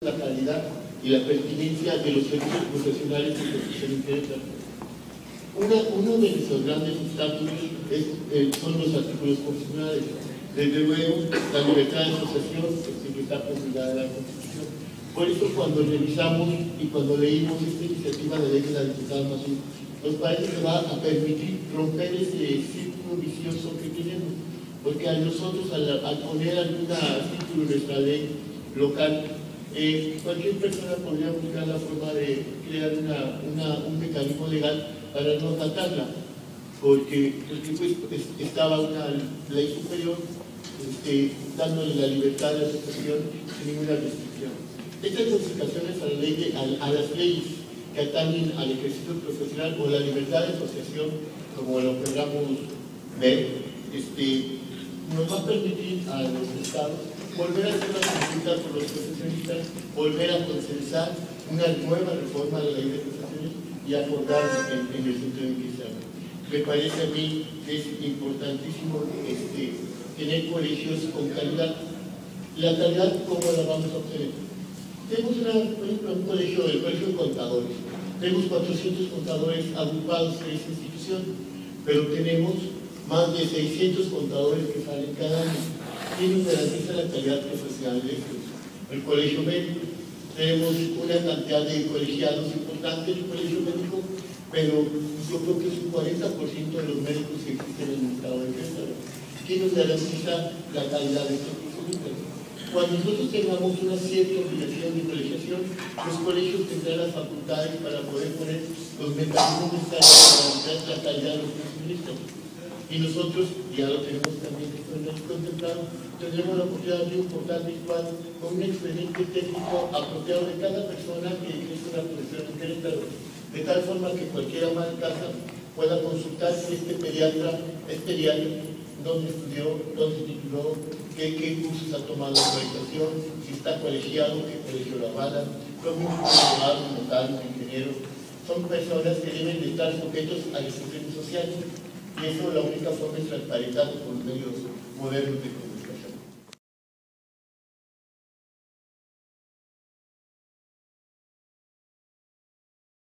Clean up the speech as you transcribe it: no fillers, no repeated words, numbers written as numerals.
la calidad y la pertinencia de los servicios profesionales de protección integral. Uno de nuestros grandes obstáculos son los artículos constitucionales. Desde luego, la libertad de asociación que está considerada en la Constitución. Por eso, cuando revisamos y cuando leímos esta iniciativa de ley de la diputada Mazú, nos parece que va a permitir romper ese círculo vicioso que tenemos, porque a nosotros, al poner algún artículo en nuestra ley local, cualquier persona podría buscar la forma de crear un mecanismo legal para no acatarla, porque pues, estaba una ley superior dándole la libertad de asociación sin ninguna restricción. Estas modificaciones a las leyes que atañen al ejercicio profesional o la libertad de asociación, como lo queramos ver, nos va a permitir a los estados volver a hacer una consulta por los profesionistas, volver a consensuar una nueva reforma de la ley de profesiones y acordar en el sentido en que se habla. Me parece a mí que es importantísimo tener colegios con calidad. La calidad, ¿cómo la vamos a obtener? Tenemos, por ejemplo, el colegio de contadores. Tenemos 400 contadores agrupados en esa institución, pero tenemos más de 600 contadores que salen cada año. ¿Quién garantiza la calidad profesional de estos? El colegio médico. Tenemos una cantidad de colegiados importantes en el colegio médico, pero yo creo que es un 40% de los médicos que existen en el estado de Querétaro. ¿Quién nos garantiza la calidad de estos profesionales? Cuando nosotros tengamos una cierta obligación de colegiación, los colegios tendrán las facultades para poder poner los mecanismos necesarios para garantizar la calidad de los profesionistas. Y nosotros, ya lo tenemos también contemplado, tendremos la oportunidad de un portal virtual con un expediente técnico apropiado de cada persona que ejerce una profesión en Querétaro, de tal forma que cualquier ama de casa pueda consultar si este pediatra es pediatra, dónde estudió, dónde se tituló, qué cursos ha tomado en educación, si está colegiado, qué colegio lo avala, lo mismo que un notario, un ingeniero. Son personas que deben de estar sujetos a disciplinas sociales. Y eso la única forma es transparentar por los medios modernos de comunicación.